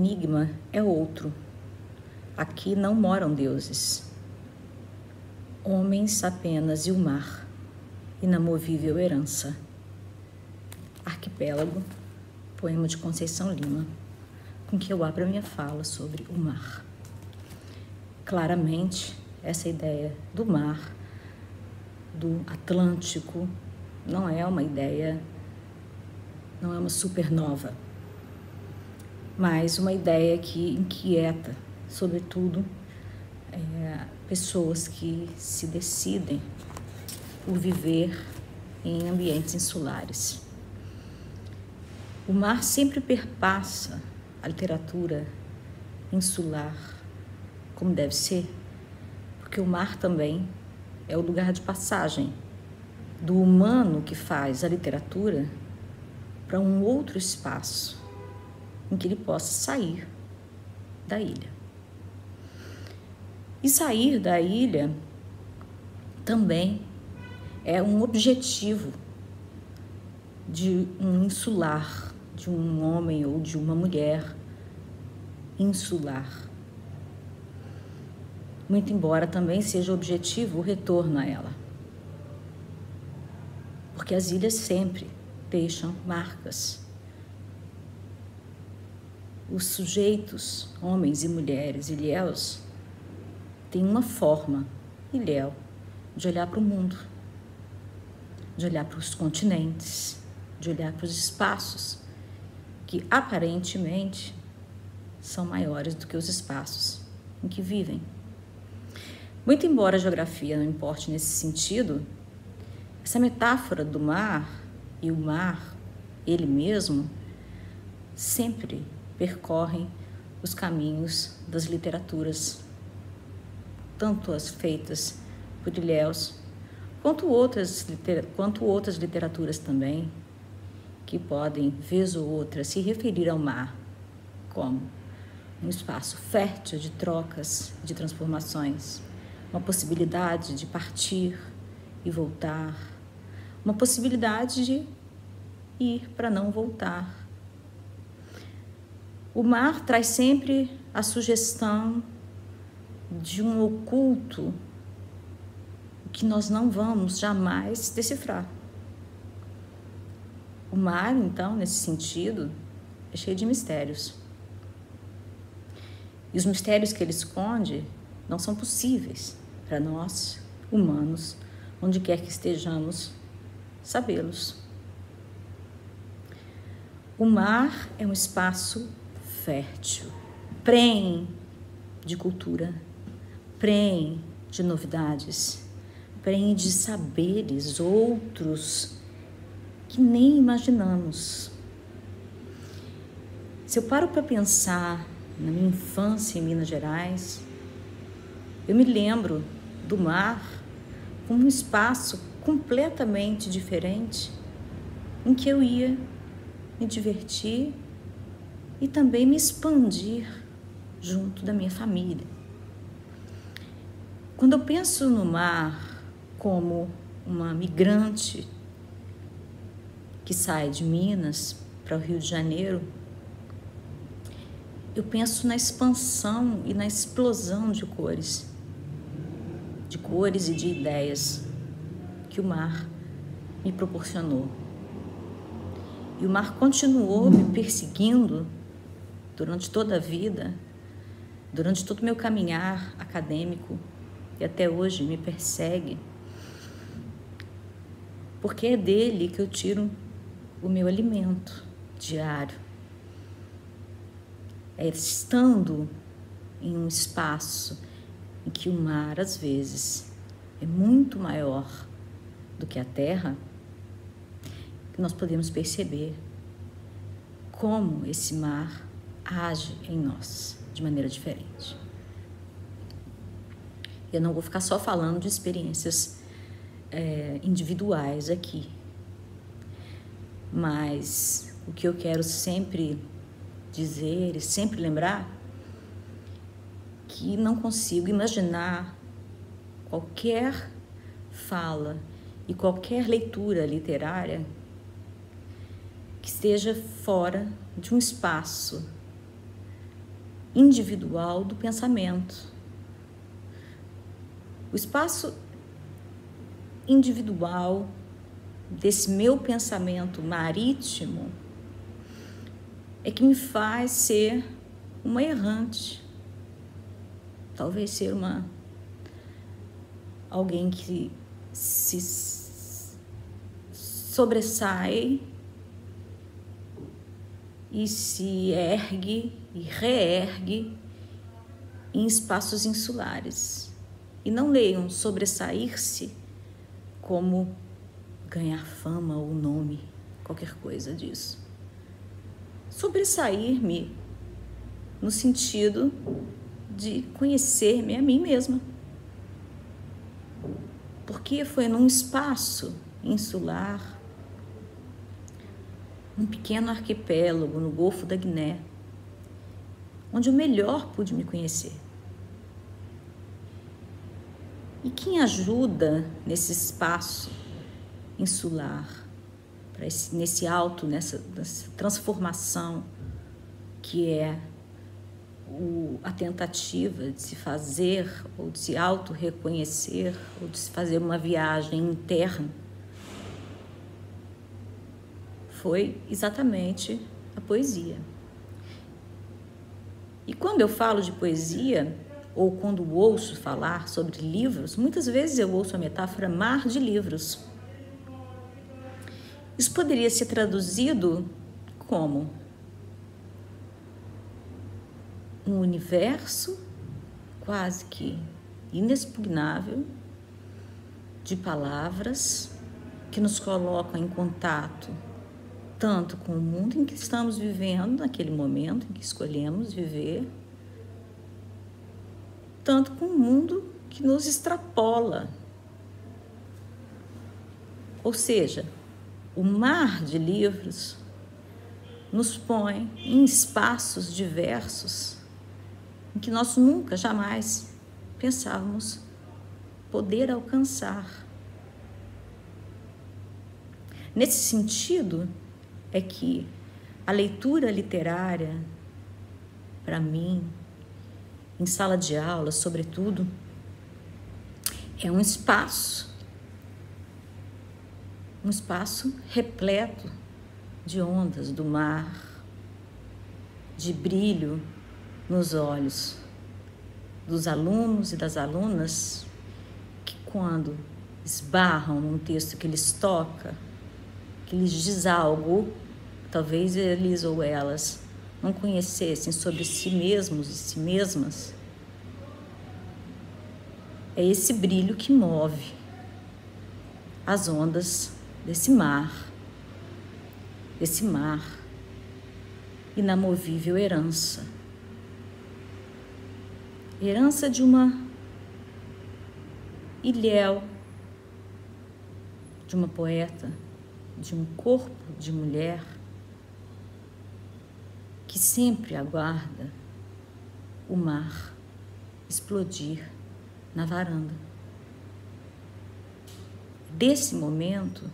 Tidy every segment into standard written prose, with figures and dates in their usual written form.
enigma é outro. Aqui não moram deuses. Homens apenas e o mar, inamovível herança. Arquipélago, poema de Conceição Lima, com que eu abro a minha fala sobre o mar. Claramente, essa ideia do mar, do Atlântico, não é uma ideia, não é uma supernova, mas uma ideia que inquieta, sobretudo, pessoas que se decidem por viver em ambientes insulares. O mar sempre perpassa a literatura insular como deve ser, porque o mar também é o lugar de passagem do humano que faz a literatura para um outro espaço em que ele possa sair da ilha. E sair da ilha também é um objetivo de um insular, de um homem ou de uma mulher insular. Muito embora também seja objetivo o retorno a ela. Porque as ilhas sempre deixam marcas. Os sujeitos, homens e mulheres ilhéus, têm uma forma ilhéu de olhar para o mundo, de olhar para os continentes, de olhar para os espaços que aparentemente são maiores do que os espaços em que vivem. Muito embora a geografia não importe nesse sentido, essa metáfora do mar e o mar, ele mesmo, sempre percorrem os caminhos das literaturas, tanto as feitas por ilhéus, quanto outras literaturas também, que podem, vez ou outra, se referir ao mar como um espaço fértil de trocas, de transformações, uma possibilidade de partir e voltar, uma possibilidade de ir para não voltar. O mar traz sempre a sugestão de um oculto que nós não vamos jamais decifrar. O mar, então, nesse sentido, é cheio de mistérios. E os mistérios que ele esconde não são possíveis para nós, humanos, onde quer que estejamos, sabê-los. O mar é um espaço fértil, prenhe de cultura, prenhe de novidades, prenhe de saberes outros que nem imaginamos. Se eu paro para pensar na minha infância em Minas Gerais, eu me lembro do mar como um espaço completamente diferente em que eu ia me divertir e também me expandir junto da minha família. Quando eu penso no mar como uma migrante que sai de Minas para o Rio de Janeiro, eu penso na expansão e na explosão de cores e de ideias que o mar me proporcionou. E o mar continuou me perseguindo durante toda a vida, durante todo o meu caminhar acadêmico, e até hoje me persegue, porque é dele que eu tiro o meu alimento diário. É estando em um espaço em que o mar, às vezes, é muito maior do que a terra, que nós podemos perceber como esse mar age em nós de maneira diferente. Eu não vou ficar só falando de experiências individuais aqui, mas o que eu quero sempre dizer e sempre lembrar que não consigo imaginar qualquer fala e qualquer leitura literária que esteja fora de um espaço individual do pensamento. O espaço individual desse meu pensamento marítimo é que me faz ser uma errante, talvez ser alguém que se sobressai e se ergue e reergue em espaços insulares. E não leiam sobressair-se como ganhar fama ou nome, qualquer coisa disso. Sobressair-me no sentido de conhecer-me a mim mesma. Porque foi num espaço insular, num pequeno arquipélago no Golfo da Guiné, onde eu melhor pude me conhecer. E quem ajuda nesse espaço insular, nessa transformação que é a tentativa de se fazer ou de se auto-reconhecer ou de se fazer uma viagem interna, foi exatamente a poesia. E quando eu falo de poesia, ou quando ouço falar sobre livros, muitas vezes eu ouço a metáfora mar de livros. Isso poderia ser traduzido como um universo quase que inexpugnável de palavras que nos colocam em contato tanto com o mundo em que estamos vivendo, naquele momento em que escolhemos viver, tanto com o mundo que nos extrapola. Ou seja, o mar de livros nos põe em espaços diversos em que nós nunca, jamais pensávamos poder alcançar. Nesse sentido, é que a leitura literária, para mim, em sala de aula, sobretudo, é um espaço repleto de ondas do mar, de brilho nos olhos dos alunos e das alunas que, quando esbarram num texto que lhes toca, que lhes diz algo, talvez eles ou elas não conhecessem sobre si mesmos e si mesmas, é esse brilho que move as ondas desse mar inamovível herança de uma Ilhéu, de uma poeta, de um corpo de mulher que sempre aguarda o mar explodir na varanda. Desse momento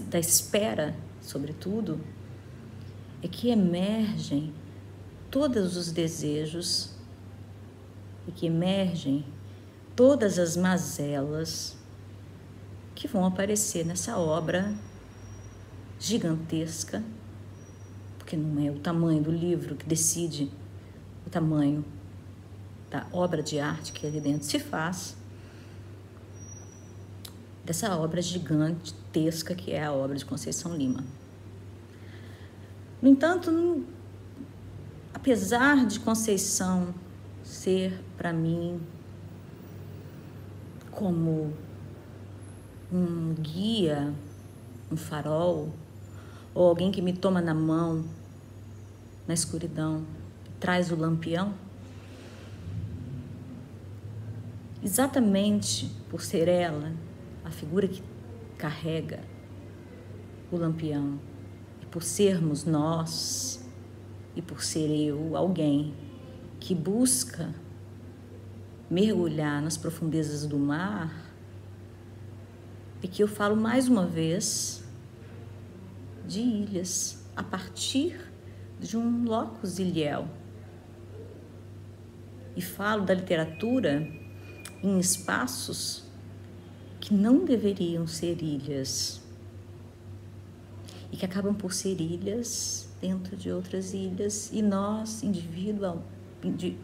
da espera, sobretudo, é que emergem todos os desejos e que emergem todas as mazelas que vão aparecer nessa obra gigantesca, porque não é o tamanho do livro que decide o tamanho da obra de arte que ali dentro se faz, dessa obra gigantesca que é a obra de Conceição Lima. No entanto, apesar de Conceição ser, para mim, como um guia, um farol, ou alguém que me toma na mão na escuridão e traz o lampião, exatamente por ser ela a figura que carrega o lampião, e por sermos nós, e por ser eu alguém que busca mergulhar nas profundezas do mar, é que eu falo mais uma vez de ilhas, a partir de um locus ilhéu. E falo da literatura em espaços que não deveriam ser ilhas e que acabam por ser ilhas dentro de outras ilhas, e nós,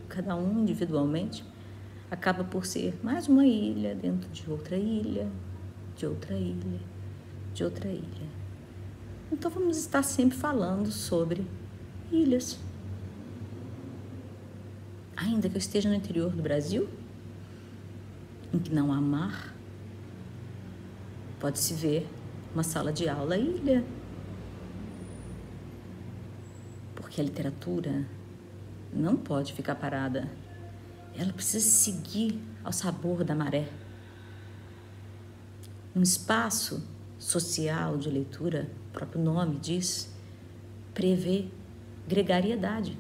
cada um individualmente, acaba por ser mais uma ilha dentro de outra ilha, de outra ilha, de outra ilha. Então vamos estar sempre falando sobre ilhas. Ainda que eu esteja no interior do Brasil, em que não há mar, pode-se ver uma sala de aula ilha. Porque a literatura não pode ficar parada. Ela precisa seguir ao sabor da maré. Um espaço social de leitura, o próprio nome diz, prevê gregariedade.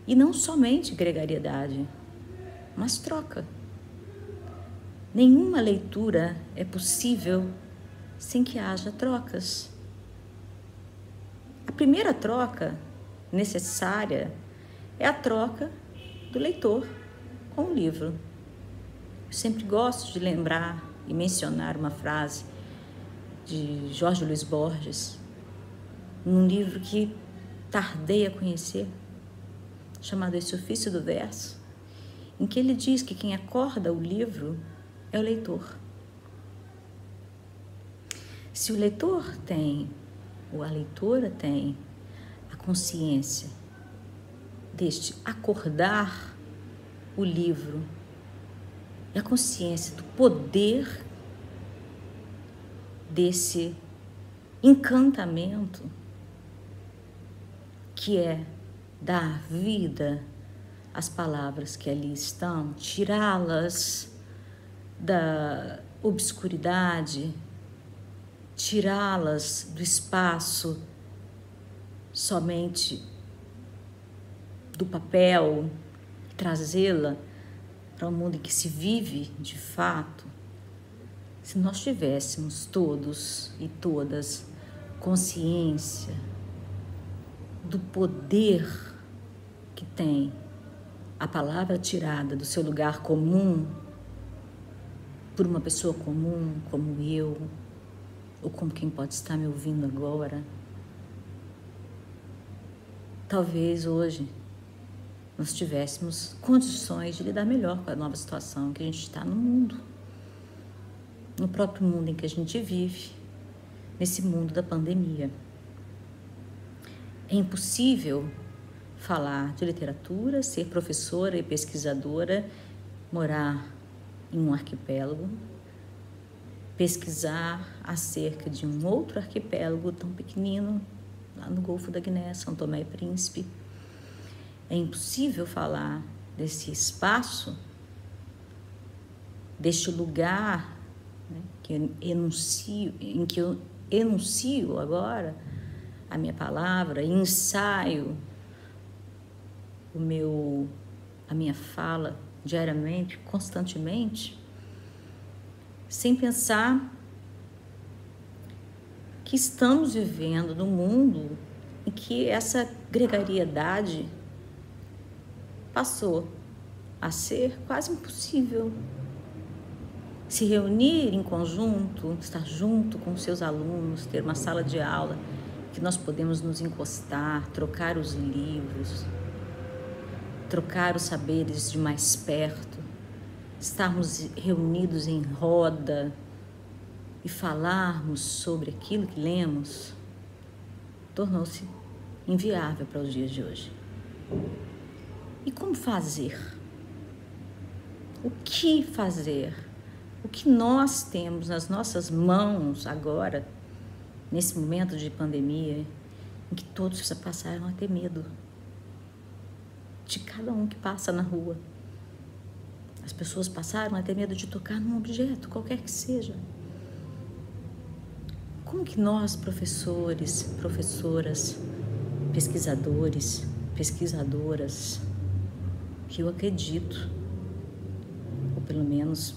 E não somente gregariedade, mas troca. Nenhuma leitura é possível sem que haja trocas. A primeira troca necessária é a troca do leitor com o livro. Eu sempre gosto de lembrar e mencionar uma frase de Jorge Luiz Borges, num livro que tardei a conhecer, chamado Esse Ofício do Verso, em que ele diz que quem acorda o livro é o leitor. Se o leitor tem, ou a leitora tem, a consciência deste acordar o livro e a consciência do poder desse encantamento que é dar vida às palavras que ali estão, tirá-las da obscuridade, tirá-las do espaço somente do papel, trazê-la para um mundo em que se vive de fato. Se nós tivéssemos todos e todas consciência do poder que tem a palavra tirada do seu lugar comum por uma pessoa comum como eu, ou como quem pode estar me ouvindo agora, talvez hoje nós tivéssemos condições de lidar melhor com a nova situação que a gente está no mundo, no próprio mundo em que a gente vive, nesse mundo da pandemia. É impossível falar de literatura, ser professora e pesquisadora, morar em um arquipélago, pesquisar acerca de um outro arquipélago tão pequenino, lá no Golfo da Guiné, São Tomé e Príncipe. É impossível falar desse espaço, deste lugar, né, em que eu enuncio agora a minha palavra, ensaio a minha fala diariamente, constantemente, sem pensar que estamos vivendo num mundo em que essa gregariedade passou a ser quase impossível. Se reunir em conjunto, estar junto com seus alunos, ter uma sala de aula que nós podemos nos encostar, trocar os livros, trocar os saberes de mais perto, estarmos reunidos em roda e falarmos sobre aquilo que lemos, tornou-se inviável para os dias de hoje. E como fazer? O que fazer? O que nós temos nas nossas mãos agora, nesse momento de pandemia, em que todos passaram a ter medo de cada um que passa na rua. As pessoas passaram a ter medo de tocar num objeto, qualquer que seja. Como que nós, professores, professoras, pesquisadores, pesquisadoras, que eu acredito, ou pelo menos,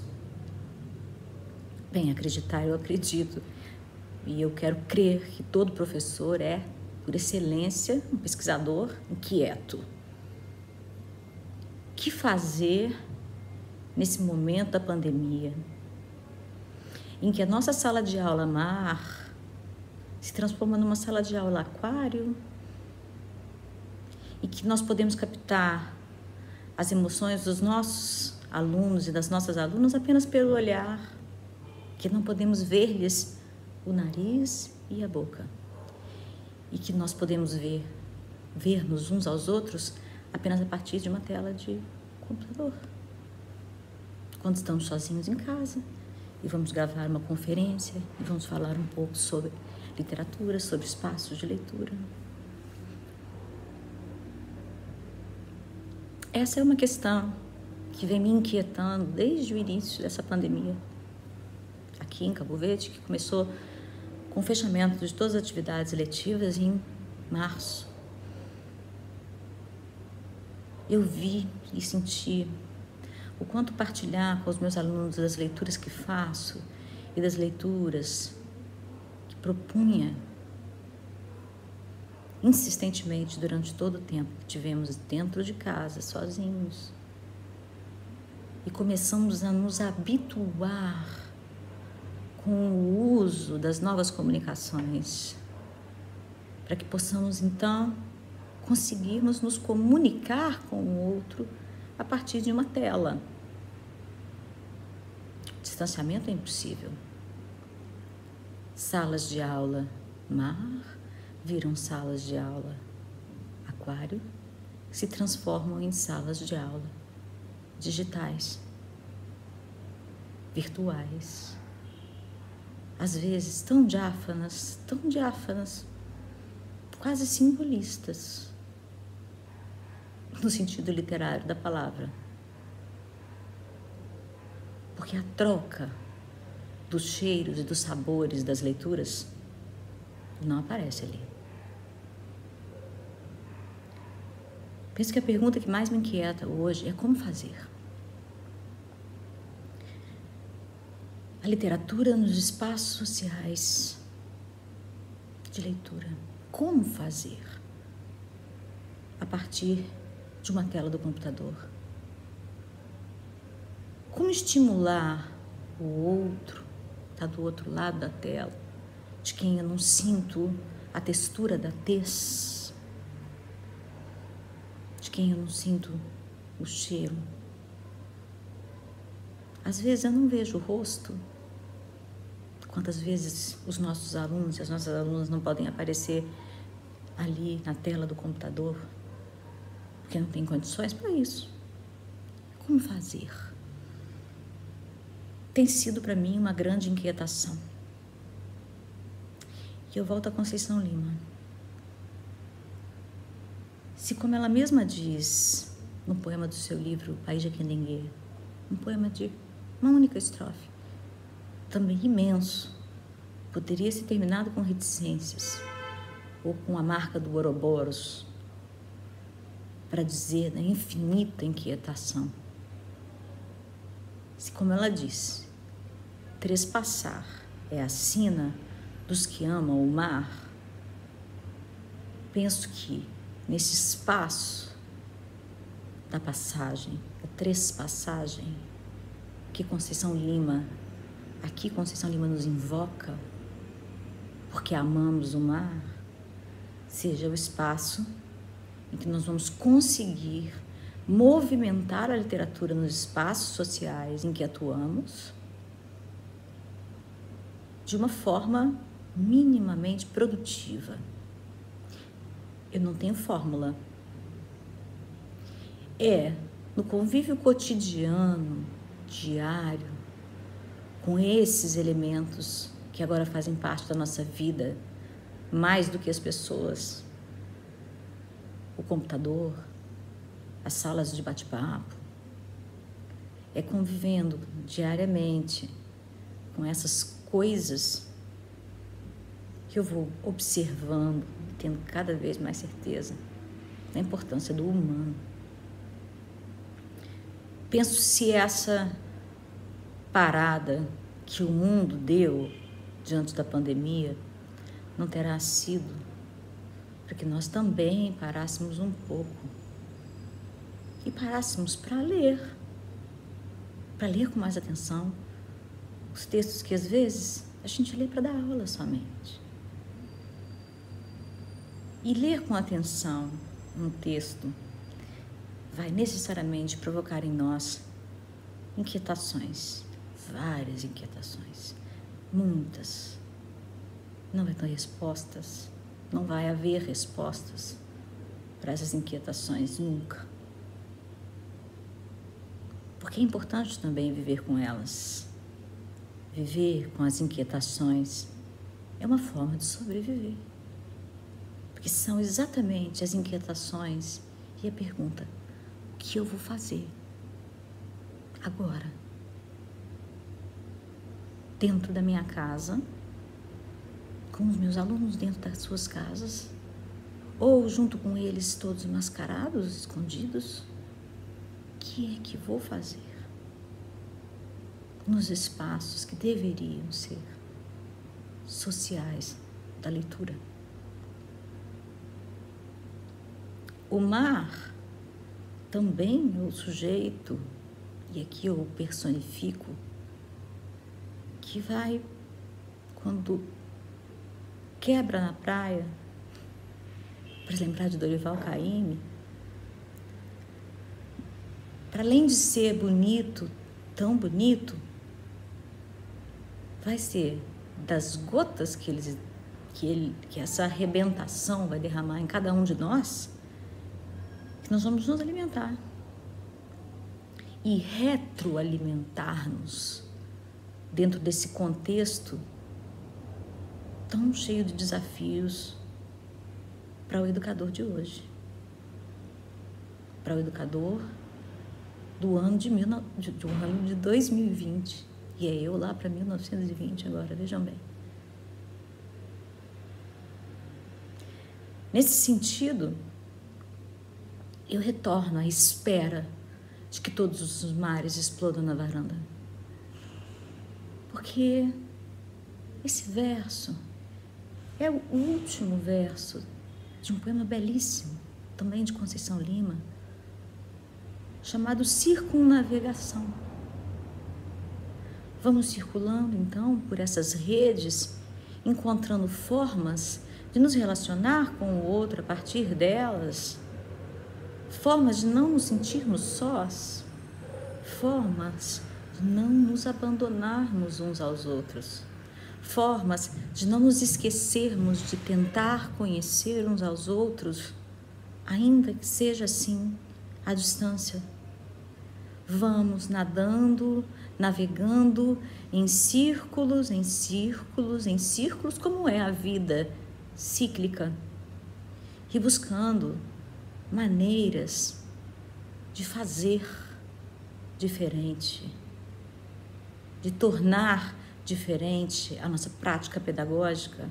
bem, acreditar eu acredito, e eu quero crer que todo professor é por excelência, um pesquisador inquieto. O que fazer nesse momento da pandemia, em que a nossa sala de aula mar se transforma numa sala de aula aquário, e que nós podemos captar as emoções dos nossos alunos e das nossas alunas apenas pelo olhar, que não podemos ver-lhes o nariz e a boca, e que nós podemos ver-nos uns aos outros apenas a partir de uma tela de computador. Quando estamos sozinhos em casa e vamos gravar uma conferência e vamos falar um pouco sobre literatura, sobre espaços de leitura. Essa é uma questão que vem me inquietando desde o início dessa pandemia. Aqui em Cabo Verde, que começou com o fechamento de todas as atividades letivas em março. Eu vi e senti o quanto partilhar com os meus alunos das leituras que faço e das leituras que propunha insistentemente durante todo o tempo que tivemos dentro de casa, sozinhos. E começamos a nos habituar com o uso das novas comunicações, para que possamos, então, conseguirmos nos comunicar com o outro a partir de uma tela. O distanciamento é impossível. Salas de aula mar viram salas de aula aquário, que se transformam em salas de aula digitais, virtuais, às vezes tão diáfanas, quase simbolistas, no sentido literário da palavra. Porque a troca dos cheiros e dos sabores das leituras não aparece ali. Penso que a pergunta que mais me inquieta hoje é como fazer. A literatura nos espaços sociais de leitura. Como fazer? A partir de uma tela do computador. Como estimular o outro, está do outro lado da tela, de quem eu não sinto a textura da tez, de quem eu não sinto o cheiro. Às vezes eu não vejo o rosto. Quantas vezes os nossos alunos e as nossas alunas não podem aparecer ali na tela do computador, porque não tem condições para isso. Como fazer? Tem sido para mim uma grande inquietação. E eu volto a Conceição Lima. Se, como ela mesma diz no poema do seu livro País de Aquendengê, um poema de uma única estrofe, também imenso, poderia ser terminado com reticências ou com a marca do Ouroboros, para dizer da infinita inquietação. Se, como ela disse, trespassar é a sina dos que amam o mar, penso que nesse espaço da passagem, da trespassagem, que Conceição Lima nos invoca, porque amamos o mar, seja o espaço em que nós vamos conseguir movimentar a literatura nos espaços sociais em que atuamos de uma forma minimamente produtiva. Eu não tenho fórmula. É no convívio cotidiano, diário, com esses elementos que agora fazem parte da nossa vida, mais do que as pessoas, o computador, as salas de bate-papo, é convivendo diariamente com essas coisas que eu vou observando, tendo cada vez mais certeza da importância do humano. Penso se essa parada que o mundo deu diante da pandemia não terá sido para que nós também parássemos um pouco e parássemos para ler com mais atenção os textos que às vezes a gente lê para dar aula somente. E ler com atenção um texto vai necessariamente provocar em nós inquietações, várias inquietações, muitas. Não vai ter respostas, não vai haver respostas para essas inquietações nunca. Porque é importante também viver com elas. Viver com as inquietações é uma forma de sobreviver. Porque são exatamente as inquietações e a pergunta: o que eu vou fazer agora? Dentro da minha casa, com os meus alunos dentro das suas casas, ou junto com eles todos mascarados, escondidos? O que é que vou fazer nos espaços que deveriam ser sociais da leitura? O mar também é o sujeito, e aqui eu personifico, que vai, quando quebra na praia, para lembrar de Dorival Caymmi, para além de ser bonito, tão bonito, vai ser das gotas que essa arrebentação vai derramar em cada um de nós, que nós vamos nos alimentar e retroalimentar-nos dentro desse contexto tão cheio de desafios para o educador de hoje, para o educador do ano de 2020, e é eu lá para 1920 agora, vejam bem. Nesse sentido, eu retorno à espera de que todos os mares explodam na varanda. Porque esse verso é o último verso de um poema belíssimo, também de Conceição Lima, chamado Circunnavegação. Vamos circulando, então, por essas redes, encontrando formas de nos relacionar com o outro a partir delas, formas de não nos sentirmos sós, formas de não nos abandonarmos uns aos outros, formas de não nos esquecermos de tentar conhecer uns aos outros, ainda que seja assim, à distância. Vamos nadando, navegando em círculos, em círculos, em círculos, como é a vida cíclica, e buscando maneiras de fazer diferente, de tornar diferente a nossa prática pedagógica,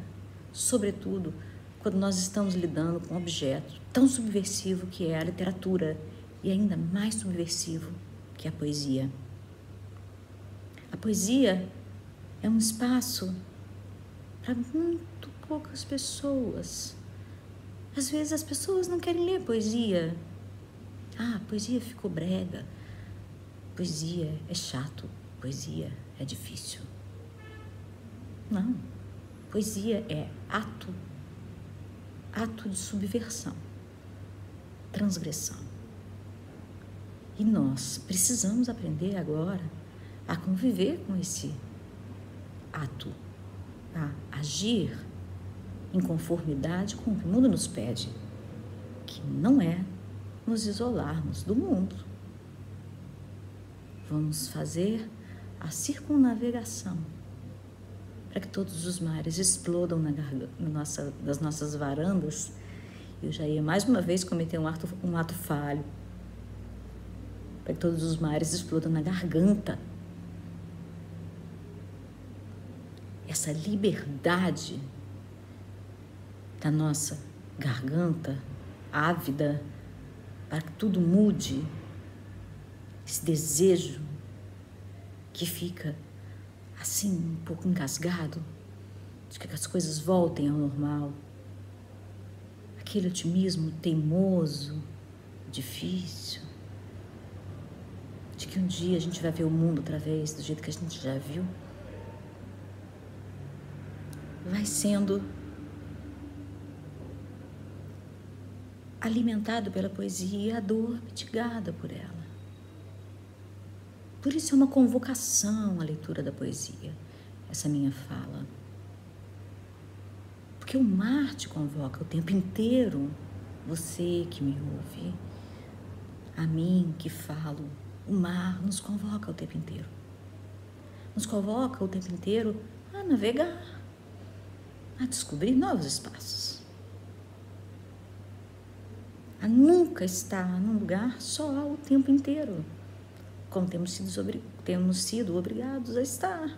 sobretudo quando nós estamos lidando com um objeto tão subversivo que é a literatura e ainda mais subversivo que é a poesia. A poesia é um espaço para muito poucas pessoas. Às vezes as pessoas não querem ler poesia. Ah, poesia ficou brega. Poesia é chato. Poesia é difícil. Não. Poesia é ato de subversão, transgressão. E nós precisamos aprender agora a conviver com esse ato, a agir em conformidade com o que o mundo nos pede, que não é nos isolarmos do mundo. Vamos fazer a circunnavegação para que todos os mares explodam nas nossas varandas. Eu já ia mais uma vez cometer um ato falho, para que todos os mares explodam na garganta. Essa liberdade da nossa garganta ávida para que tudo mude, esse desejo que fica assim um pouco engasgado, de que as coisas voltem ao normal, aquele otimismo teimoso, difícil, de que um dia a gente vai ver o mundo outra vez do jeito que a gente já viu, vai sendo alimentado pela poesia e a dor mitigada por ela. Por isso é uma convocação à leitura da poesia, essa minha fala. Porque o mar te convoca o tempo inteiro, você que me ouve, a mim que falo, o mar nos convoca o tempo inteiro. Nos convoca o tempo inteiro a navegar, a descobrir novos espaços, a nunca estar num lugar só o tempo inteiro, como temos sido obrigados a estar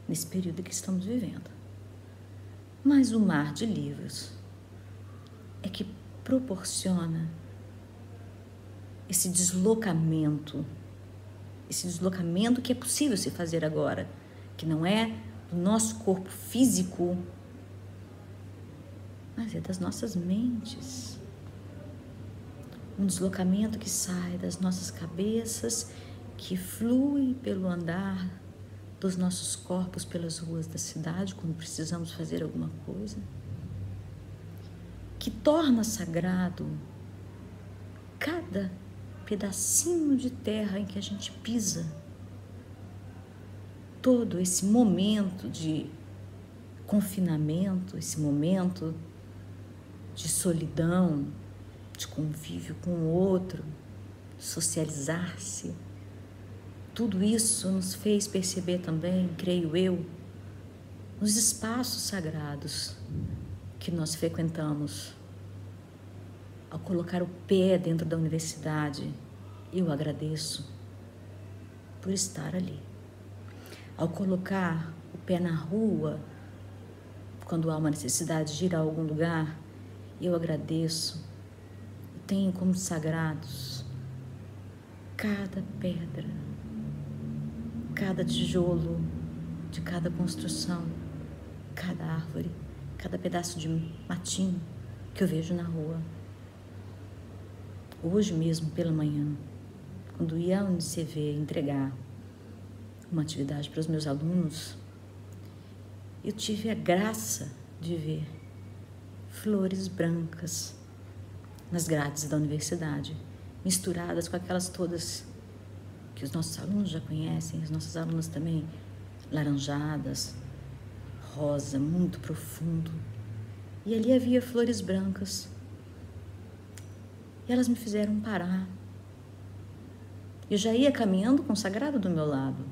nesse período que estamos vivendo. Mas o mar de livros é que proporciona esse deslocamento que é possível se fazer agora, que não é do nosso corpo físico, mas é das nossas mentes. Um deslocamento que sai das nossas cabeças, que flui pelo andar dos nossos corpos pelas ruas da cidade, quando precisamos fazer alguma coisa, que torna sagrado cada pedacinho de terra em que a gente pisa. Todo esse momento de confinamento, esse momento de solidão, de convívio com o outro, socializar-se, tudo isso nos fez perceber também, creio eu, nos espaços sagrados que nós frequentamos. Ao colocar o pé dentro da universidade, eu agradeço por estar ali. Ao colocar o pé na rua, quando há uma necessidade de ir a algum lugar, eu agradeço. Eu tenho como sagrados cada pedra, cada tijolo de cada construção, cada árvore, cada pedaço de matinho que eu vejo na rua. Hoje mesmo, pela manhã, quando ia à UniCV entregar uma atividade para os meus alunos, eu tive a graça de ver flores brancas nas grades da universidade, misturadas com aquelas todas que os nossos alunos já conhecem, os nossos alunos também, laranjadas, rosa, muito profundo. E ali havia flores brancas. E elas me fizeram parar. Eu já ia caminhando com o sagrado do meu lado.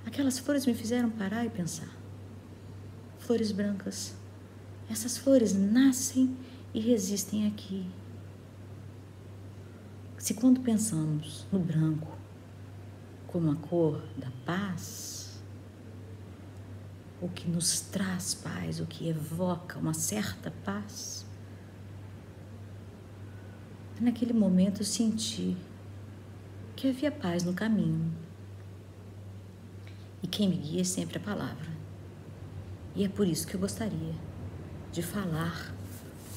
Aquelas flores me fizeram parar e pensar. Flores brancas. Essas flores nascem e resistem aqui. Se quando pensamos no branco como a cor da paz, o que nos traz paz, o que evoca uma certa paz, naquele momento eu senti que havia paz no caminho. E quem me guia é sempre a palavra. E é por isso que eu gostaria de falar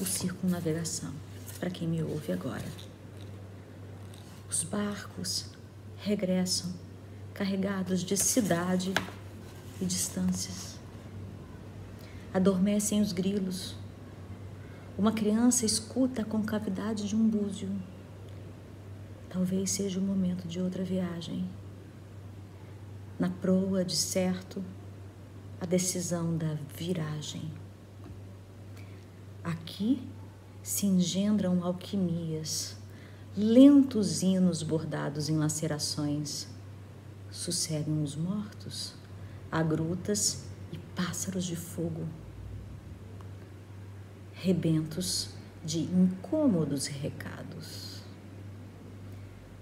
o circunnavegação para quem me ouve agora. Os barcos regressam carregados de cidade e distâncias. Adormecem os grilos. Uma criança escuta a concavidade de um búzio. Talvez seja o momento de outra viagem. Na proa, de certo, a decisão da viragem. Aqui se engendram alquimias, lentos hinos bordados em lacerações. Sucedem os mortos, a grutas e pássaros de fogo. Rebentos de incômodos recados.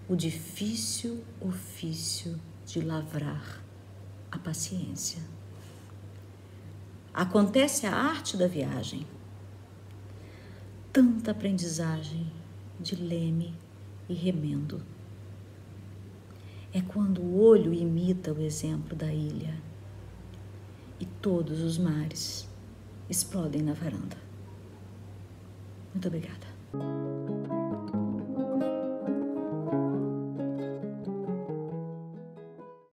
O difícil ofício de lavrar a paciência. Acontece a arte da viagem. Tanta aprendizagem de leme e remendo. É quando o olho imita o exemplo da ilha e todos os mares explodem na varanda. Muito obrigada.